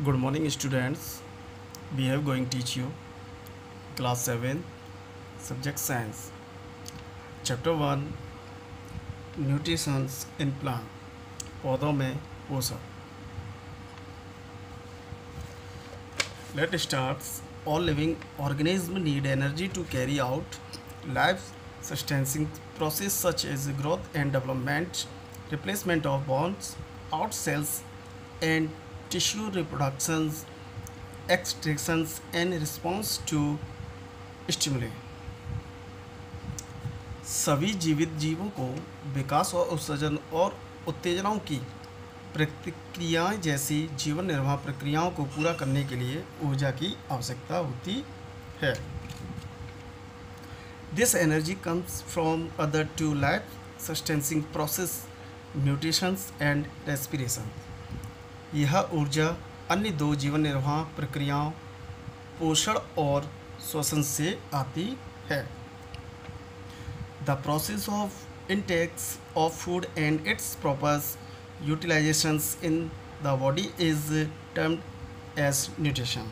Good morning, students. We have going to teach you class 7 subject science chapter 1 nutrition in plant पौधों में पोषण. Let's start. All living organisms need energy to carry out life sustaining process such as growth and development, replacement of bones, out cells, and tissue reproductions, extractions, and response to stimuli. सभी जीवित जीवों को विकास और उत्सर्जन और उत्तेजनाओं की प्रतिक्रियाएं जैसी जीवन निर्वाह प्रक्रियाओं को पूरा करने के लिए ऊर्जा की आवश्यकता होती है. This energy comes from other two life sustaining process nutrition and respiration. यह ऊर्जा अन्य दो जीवन निर्वाह प्रक्रियाओं पोषण और श्वसन से आती है. The process of intakes of food and its proper utilizations in the body is termed as nutrition.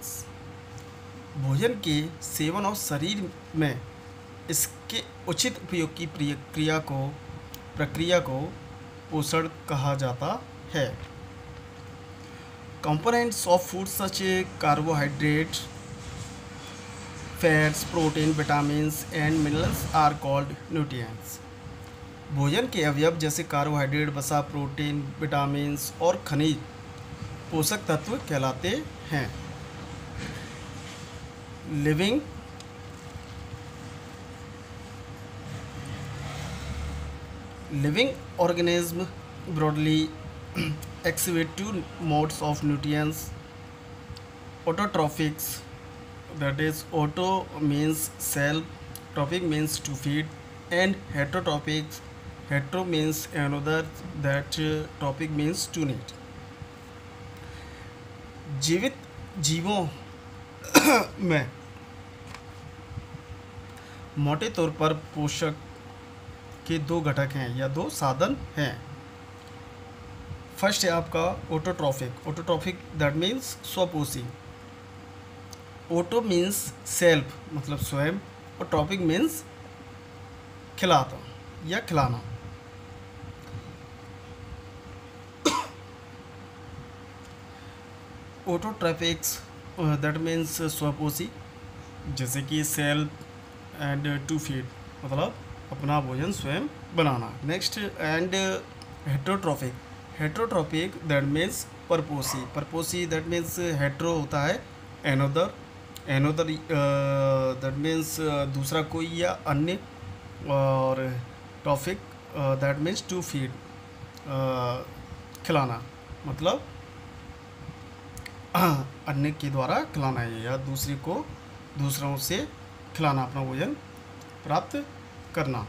भोजन के सेवन और शरीर में इसके उचित उपयोग की प्रक्रिया को पोषण कहा जाता है. Components of food such as carbohydrates, fats, protein, vitamins and minerals are called nutrients. भोजन के अवयव जैसे कार्बोहाइड्रेट, वसा, प्रोटीन, विटामिन्स और खनिज पोषक तत्व कहलाते हैं. Living organism broadly exhibit two modes of nutrients: autotrophics, that is auto means cell, trophic means to feed, and heterotrophics, hetero means another, that trophic means to need. जीवित जीवों में मोटे तौर पर पोषक के दो घटक हैं या दो साधन हैं. फर्स्ट है आपका ऑटोट्रॉफिक दैट मीन्स स्वपोषी. ऑटो मीन्स सेल्फ मतलब स्वयं और ट्रॉफिक मीन्स खिलाता या खिलाना. ऑटोट्रॉफिक्स दैट मीन्स स्वपोषी जैसे कि सेल्फ एंड टू फीड मतलब अपना भोजन स्वयं बनाना. Next and heterotrophic that means परपोसी दैट मीन्स हेट्रो होता है एनोदर दैट मीन्स दूसरा कोई या अन्य, और trophic that means to feed खिलाना मतलब अन्य के द्वारा खिलाना है या दूसरों से खिलाना, अपना भोजन प्राप्त करना.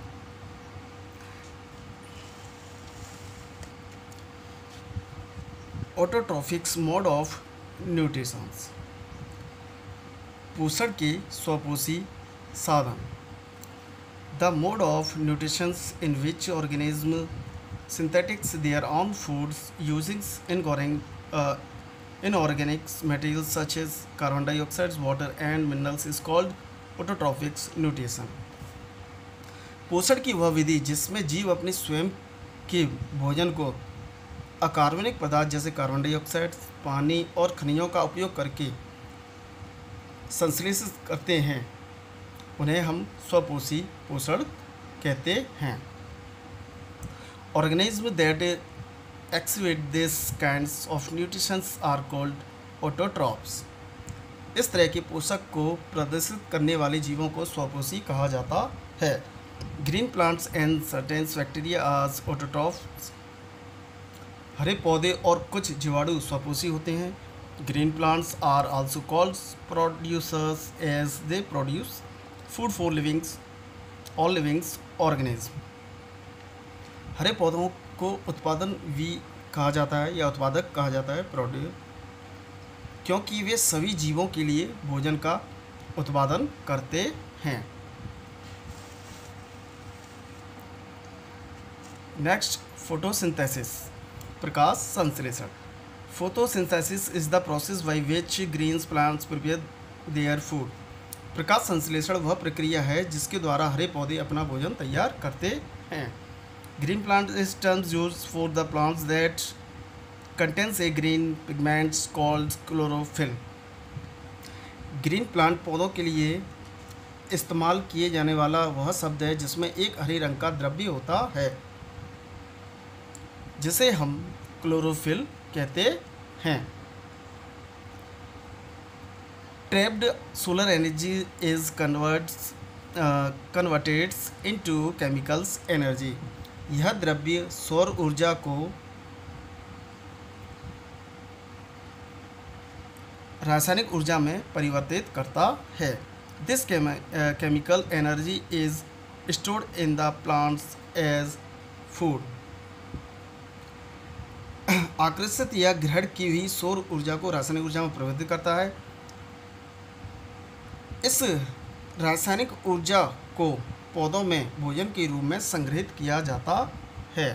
ऑटोट्रॉफिक्स मोड ऑफ न्यूट्रिशन पोषण के स्वपोषी साधन. The mode of nutrition in which organism synthetics their own foods using inorganic materials such as carbon dioxide, water and minerals is called autotrophic nutrition. पोषण की वह विधि जिसमें जीव अपने स्वयं के भोजन को अकार्बनिक पदार्थ जैसे कार्बन डाइऑक्साइड, पानी और खनिजों का उपयोग करके संश्लेषित करते हैं, उन्हें हम स्वपोषी पोषण कहते हैं. Organism that exhibit these kinds of nutrition are called autotrophs. इस तरह के पोषक को प्रदर्शित करने वाले जीवों को स्वपोषी कहा जाता है. Green plants and certain bacteria are autotrophs. हरे पौधे और कुछ जीवाणु स्वपोषी होते हैं. Green plants are also called producers as they produce food for all livings organism. हरे पौधों को उत्पादन भी कहा जाता है या उत्पादक कहा जाता है प्रोड्यूस, क्योंकि वे सभी जीवों के लिए भोजन का उत्पादन करते हैं. नेक्स्ट फोटोसिंथेसिस प्रकाश संश्लेषण. Photosynthesis is the process by which greens plants prepare their food. प्रकाश संश्लेषण वह प्रक्रिया है जिसके द्वारा हरे पौधे अपना भोजन तैयार करते हैं। Green plant is terms use for the plants that contains A green pigments called chlorophyll. Green plant पौधों के लिए इस्तेमाल किए जाने वाला वह शब्द है जिसमें एक हरे रंग का द्रव्य होता है जिसे हम क्लोरोफिल कहते हैं। Trapped solar energy is converted into chemicals energy. यह द्रव्य सौर ऊर्जा को रासायनिक ऊर्जा में परिवर्तित करता है। This chemical energy is stored in the plants as food. आकर्षित या ग्रहण की हुई सौर ऊर्जा को रासायनिक ऊर्जा में परिवर्तित करता है। इस रासायनिक ऊर्जा को पौधों में भोजन के रूप में संग्रहित किया जाता है।